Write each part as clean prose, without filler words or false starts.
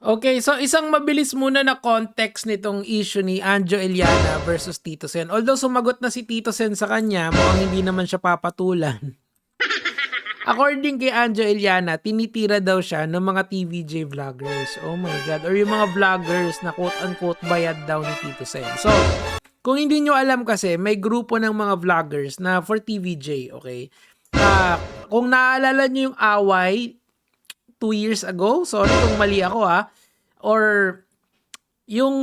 Okay, so isang mabilis muna na context nitong issue ni Anjo Eliana versus Tito Sen. Although sumagot na si Tito Sen sa kanya, mukhang hindi naman siya papatulan. According kay Anjo Eliana, tinitira daw siya ng mga TVJ vloggers. Oh my God. Or yung mga vloggers na quote-unquote bayad daw ni Tito Sen. So, kung hindi nyo alam kasi, may grupo ng mga vloggers na for TVJ, okay? Kung naaalala nyo yung away 2 years ago, sorry kung mali ako or yung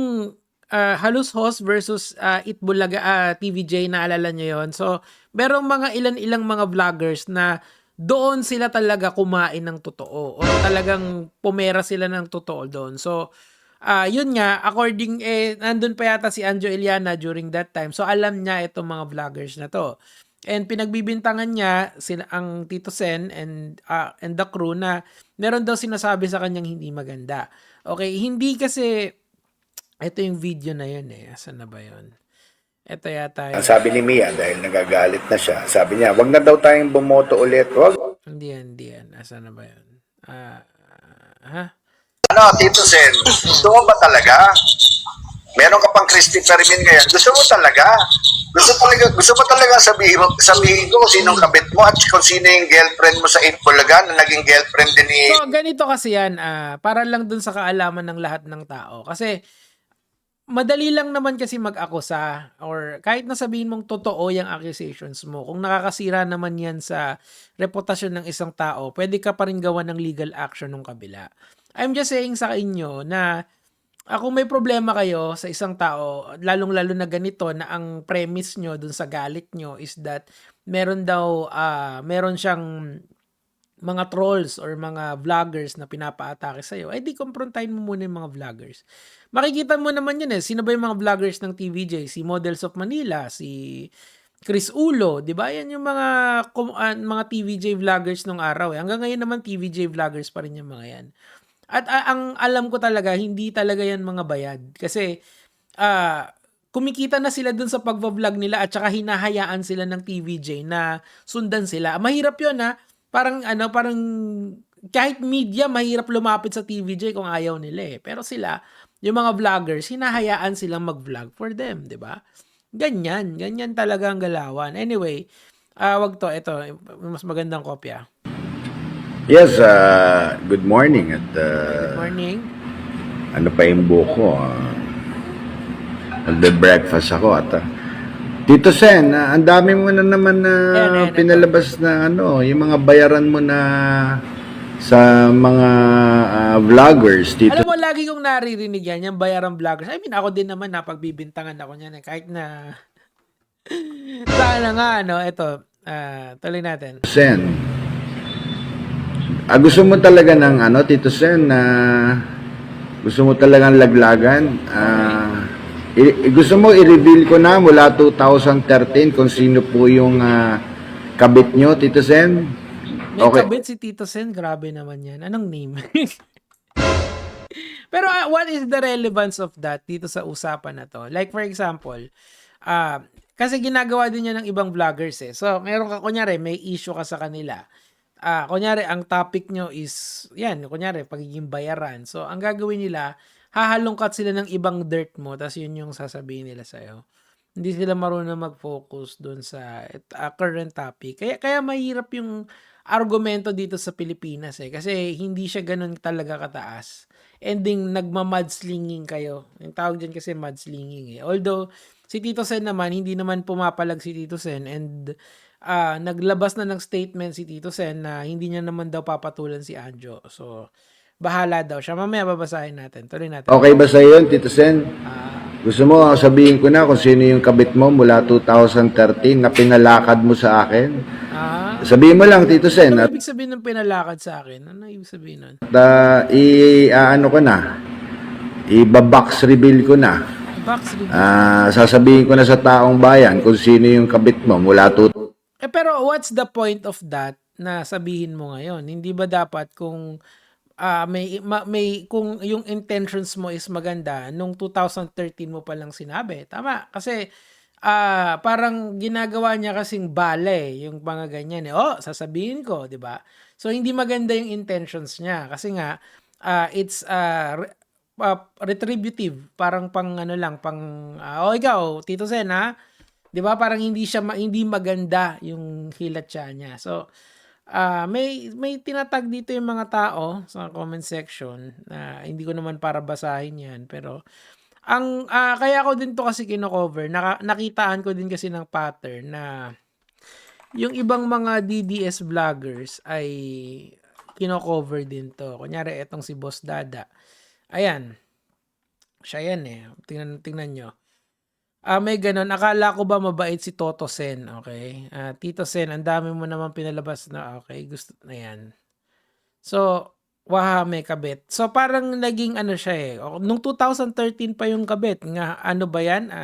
Halus Host versus Itbulaga TVJ, naalala nyo yon. So, merong mga ilan-ilang mga vloggers na doon sila talaga kumain ng totoo o talagang pumera sila ng totoo doon. So, yun nga, according, nandun pa yata si Anjo Eliana during that time. So, alam niya itong mga vloggers na to. And pinagbibintangan niya ang Tito Sen and the crew na meron daw sinasabi sa kanyang hindi maganda. Okay, hindi kasi, ito yung video na yun Asan na ba yun? Ito yata yun. Ang sabi ni Mia, dahil nagagalit na siya, sabi niya, wag na daw tayong bumoto ulit. Wag. Hindi yan. Asan na ba yun? Ano, Tito Sen, gusto mo ba talaga? Meron ka pang Christy Fermin ngayon. Gusto mo talaga? Gusto mo talaga sabihin ko kung sinong kabit mo at kung sino yung girlfriend mo sa Itbulaga na naging girlfriend din ni... So, ganito kasi yan, para lang dun sa kaalaman ng lahat ng tao. Kasi, madali lang naman kasi mag-akusa or kahit na sabihin mong totoo yung accusations mo, kung nakakasira naman yan sa reputasyon ng isang tao, pwede ka pa rin gawa ng legal action ng kabila. I'm just saying sa inyo na kung may problema kayo sa isang tao, lalong-lalo na ganito na ang premise nyo dun sa galit nyo is that meron siyang mga trolls or mga vloggers na pinapaatake sa'yo, di komprontahin mo muna yung mga vloggers. Makikita mo naman yun Sino ba yung mga vloggers ng TVJ? Si Models of Manila, si Chris Ulo, di ba? Yan yung mga TVJ vloggers nung araw Hanggang ngayon naman TVJ vloggers pa rin yung mga yan. At ang alam ko talaga, hindi talaga yan mga bayad. Kasi, kumikita na sila dun sa pagbablog nila at saka hinahayaan sila ng TVJ na sundan sila. Mahirap yun Parang kahit media, mahirap lumapit sa TVJ kung ayaw nila Pero sila, yung mga vloggers, hinahayaan silang mag-vlog for them, di ba? Ganyan talaga ang galawan. Anyway, wag to, ito, mas magandang kopya. Yes, good morning. At, Good morning. Ano pa yung buko? Nagbe-breakfast ako at Tito Sen, ang dami mo na naman na pinalabas na yung mga bayaran mo na sa mga vloggers. Tito. Alam mo, lagi kong naririnig yan, yung bayaran vloggers. I mean, ako din naman napagbibintangan ako niyan kahit na sana nga, ito, tuloy natin. Sen, gusto mo talaga ng Tito Sen, gusto mo talagang laglagan? Gusto mo i-reveal ko na mula 2013 kung sino po yung kabit nyo, Tito Sen? May kabit si Tito Sen, grabe naman yan. Anong name? Pero what is the relevance of that dito sa usapan na to? Like for example, kasi ginagawa din yan ng ibang vloggers So, meron ka, kunyari, may issue ka sa kanila. Kunyari, ang topic nyo is, kunyari, pagiging bayaran. So, ang gagawin nila, hahalongkat sila ng ibang dirt mo, tas yun yung sasabihin nila sa'yo. Hindi sila marunong mag-focus doon sa current topic. Kaya mahirap yung argumento dito sa Pilipinas kasi hindi siya ganun talaga kataas. Ending, nagma-mudslinging kayo. Yung tawag dyan kasi mudslinging Although, si Tito Sen naman, hindi naman pumapalag si Tito Sen and naglabas na ng statement si Tito Sen na hindi niya naman daw papatulan si Anjo. So, bahala daw siya. Mamaya babasahin natin. Tuloy natin. Okay ba sa iyo, Tito Sen? Gusto mo sabihin ko na kung sino yung kabit mo mula 2013 na pinalakad mo sa akin? Sabihin mo lang, Tito Sen. Ano ibig sabihin ng pinalakad sa akin? Ano ibig sabihin nun? Ano ko na? I-box reveal ko na. Box reveal. Sasabihin ko na sa taong bayan kung sino yung kabit mo mula pero what's the point of that na sabihin mo ngayon? Hindi ba dapat kung kung yung intentions mo is maganda nung 2013 mo pa lang sinabi? Tama. Kasi parang ginagawa niya kasing bale yung mga ganyan sasabihin ko, 'di ba? So hindi maganda yung intentions niya kasi nga it's retributive, parang pang ano lang, pang "Oh, ikaw Tito Sen, ha?" 'Di ba parang hindi maganda yung hilatsa niya. So, may tinatag dito yung mga tao sa comment section na hindi ko naman para basahin 'yan, pero kaya ko din 'to kasi kino-cover, nakitaan ko din kasi ng pattern na yung ibang mga DDS vloggers ay kino-cover din 'to. Kunyari etong si Boss Dada, ayan, siya 'yan, eh, tingnan niyo. May gano'n, akala ko ba mabait si Toto Sen, okey. Tito Sen, ang dami mo namang pinalabas na okey, gusto na 'yan. So, Wahame kabit. So, parang naging ano siya, eh, nung 2013 pa yung kabit nga ano ba 'yan,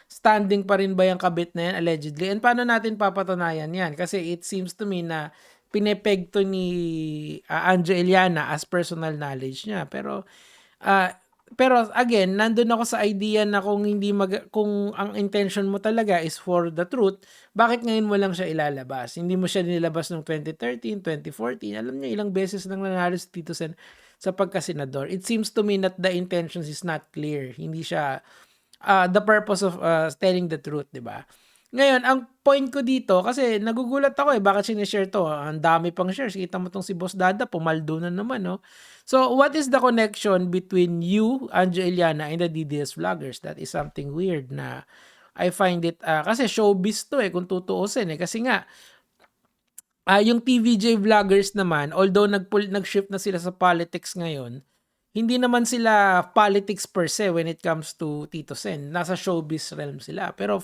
standing pa rin ba yung kabit na 'yan allegedly? And paano natin papatunayan 'yan? Kasi it seems to me na pinepeg 'to ni, Anjo Iliana as personal knowledge niya. Pero again, nandun ako sa idea na kung ang intention mo talaga is for the truth, bakit ngayon mo lang siya ilalabas? Hindi mo siya nilabas noong 2013, 2014. Alam niyo ilang beses nang nanalo si Tito Sen sa pagka-senador. It seems to me that the intentions is not clear. Hindi siya the purpose of telling the truth, 'di ba? Ngayon, ang point ko dito, kasi nagugulat ako, bakit sinishare to? Ang dami pang shares. Kita mo tong si Boss Dada, pumaldo na naman, no? So, what is the connection between you, Anjo Iliana, and the DDS vloggers? That is something weird na I find it, kasi showbiz to, kung tutuusin, kasi nga, yung TVJ vloggers naman, although nag-shift na sila sa politics ngayon, hindi naman sila politics per se when it comes to Tito Sen. Nasa showbiz realm sila. Pero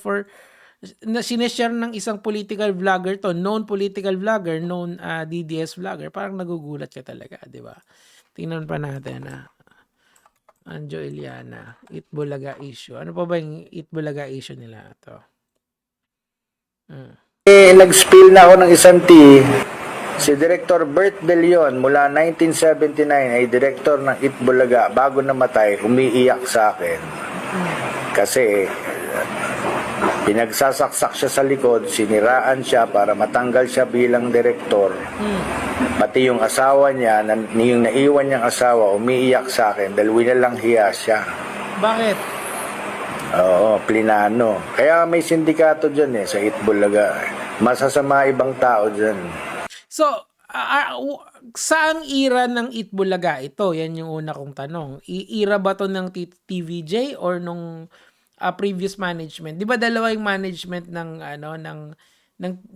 sineshare ng isang political vlogger to, known political vlogger, known DDS vlogger, parang nagugulat ka talaga, di ba? Tingnan pa natin, Anjo Iliana, Itbulaga issue. Ano pa ba yung Itbulaga issue nila? Ito. Nag-spill na ako ng isang tea. Si Director Bert De Leon mula 1979 ay director ng Itbulaga. Bago namatay, umiiyak sa akin. Kasi pinagsasaksak siya sa likod, siniraan siya para matanggal siya bilang direktor. Pati yung asawa niya, yung naiwan niyang asawa, umiiyak sa akin dahil winalang hiya siya. Bakit? Oo, plinano. Kaya may sindikato dyan sa Itbulaga. Masasama ibang tao dyan. So, saang era ng Itbulaga ito? Yan yung una kong tanong. Era ba to ng TVJ or nung previous management? 'Di ba dalawa yung management ng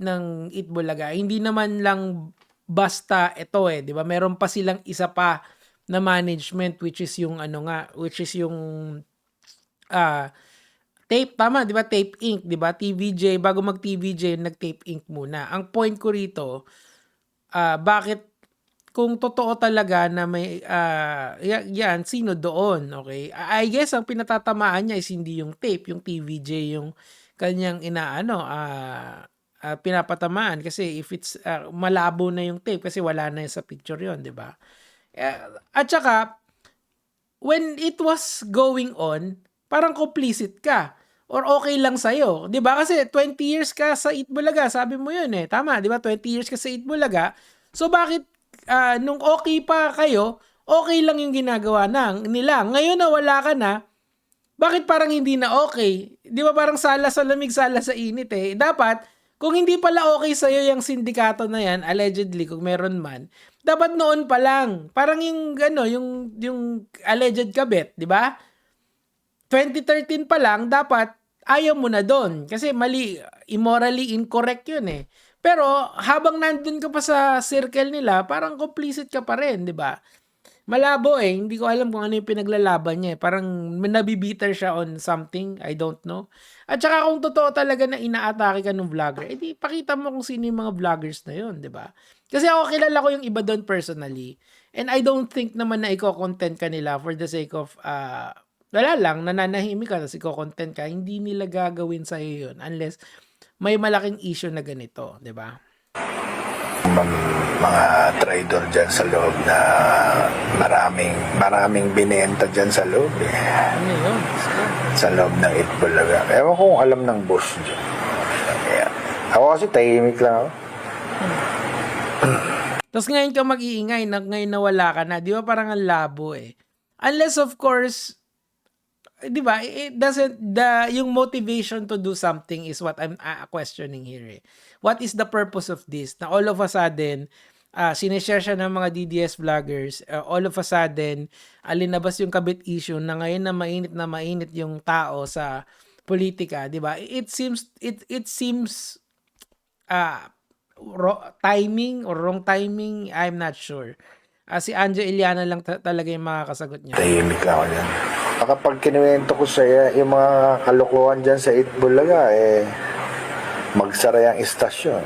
ng Itbulaga? Hindi naman lang basta ito 'di ba? Meron pa silang isa pa na management which is yung Tape, tama, 'di ba? Tape Inc, 'di ba? TVJ, bago mag-TVJ, nag-Tape Inc muna. Ang point ko rito, bakit kung totoo talaga na may yan, sino doon, okay? I guess ang pinatatamaan niya is hindi yung tape, yung TVJ yung kanyang pinapatamaan, kasi if it's malabo na yung tape kasi wala na sa picture yon, 'di ba? At saka when it was going on, parang complicit ka or okay lang sa'yo. 'Di ba? Kasi 20 years ka sa Itbulaga, sabi mo yun tama, 'di ba? 20 years ka sa Itbulaga. So bakit nung okay pa kayo, okay lang yung ginagawa nila. Ngayon na wala ka na, bakit parang hindi na okay? 'Di ba parang sala sa lamig, sala sa init Dapat, kung hindi pala okay sa'yo yung sindikato na yan, allegedly, kung meron man, dapat noon pa lang. Parang yung alleged kabit, 'di ba? 2013 pa lang, dapat ayaw mo na doon. Kasi mali, immorally incorrect yun Pero habang nandun ka pa sa circle nila, parang complicit ka pa rin, di ba? Malabo hindi ko alam kung ano yung pinaglalaban niya Parang nabibitter siya on something, I don't know. At saka kung totoo talaga na inaatake ka ng vlogger, di pakita mo kung sino yung mga vloggers na yun, di ba? Kasi ako kilala ko yung iba doon personally. And I don't think naman na i-content ka nila for the sake of wala lang, nananahimik ka, tapos i-content ka, hindi nila gagawin sa'yo yun unless may malaking issue na ganito, di ba? Mga trader dyan sa loob na maraming binenta dyan sa loob Ano yun? Sa loob ng Itbulaga. Ewan ko kung alam ng boss dyan. Ako kasi tahimik lang ako. Tapos ngayon ka mag-iingay, ngayon nawala ka na. Di ba parang ang labo eh. Unless of course, di ba, it doesn't, yung motivation to do something is what I'm questioning here eh. What is the purpose of this? Na all of a sudden, sinishare siya ng mga DDS vloggers, all of a sudden, linabas yung kabit issue na ngayon na mainit yung tao sa politika, di ba? It seems timing or wrong timing, I'm not sure. Si Anjo Iliana lang talaga yung makakasagot niya. Tahimik ako yan. Kapag kinuwento ko sa yung mga kalokohan dyan sa Itbulaga, magsara yung istasyon.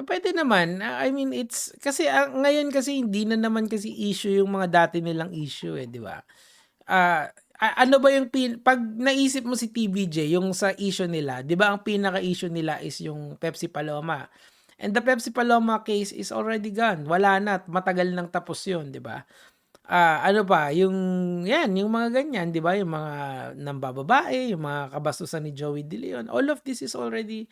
Pwede naman. I mean, it's, kasi ngayon kasi hindi na naman kasi issue yung mga dati nilang issue di ba? Ano ba yung pag naisip mo si TVJ, yung sa issue nila, di ba ang pinaka-issue nila is yung Pepsi Paloma. And the Pepsi Paloma case is already gone. Wala na, matagal nang tapos yun, di ba? Ano pa, yung mga ganyan, di ba? Yung mga nambababae, yung mga kabastusan ni Joey De Leon, all of this is already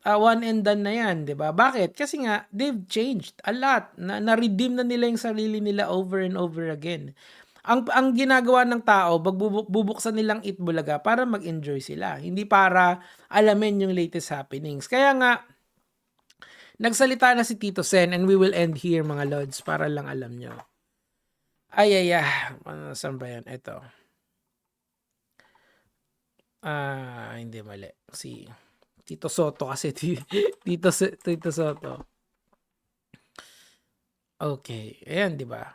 one and done na yan, di ba? Bakit? Kasi nga, they've changed a lot. Na-redeem na nila yung sarili nila over and over again. Ang ginagawa ng tao, bubuksan nilang Itbulaga para mag-enjoy sila. Hindi para alamin yung latest happenings. Kaya nga, nagsalita na si Tito Sen and we will end here mga Lods para lang alam nyo. Saan ba yan? Ito. Hindi mali. Si Tito Soto kasi. Tito Soto. Okay. Ayan, di ba?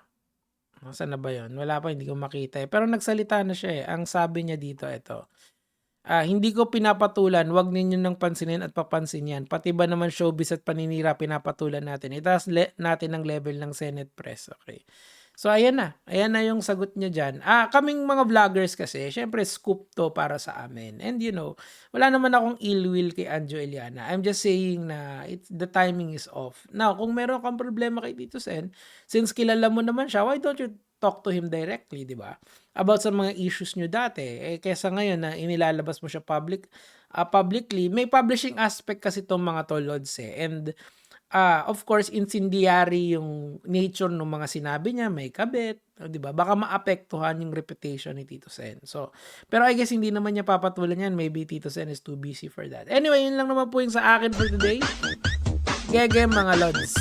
Saan na ba yun? Wala pa, hindi ko makita eh. Pero nagsalita na siya eh. Ang sabi niya dito, ito. Hindi ko pinapatulan, wag ninyo nang pansinin at papansin yan. Pati ba naman showbiz at paninira pinapatulan natin. Itaas natin ang level ng Senate Press. Okay. So, ayan na. Ayan na yung sagot niya dyan. Kaming mga vloggers kasi, syempre, scoop to para sa amin. And you know, wala naman akong ill will kay Anjo Iliana. I'm just saying na the timing is off. Now, kung meron kang problema kay Tito Sen, since kilala mo naman siya, why don't you talk to him directly, di ba? About sa mga issues nyo dati. Kesa ngayon na inilalabas mo siya publicly, may publishing aspect kasi itong mga tolods eh. And of course, incendiary yung nature ng mga sinabi niya, may kabit, di ba? Baka maapektuhan yung reputation ni Tito Sen. So, pero I guess hindi naman niya papatulan yan. Maybe Tito Sen is too busy for that. Anyway, yun lang naman po yung sa akin for today. Gege mga Lods.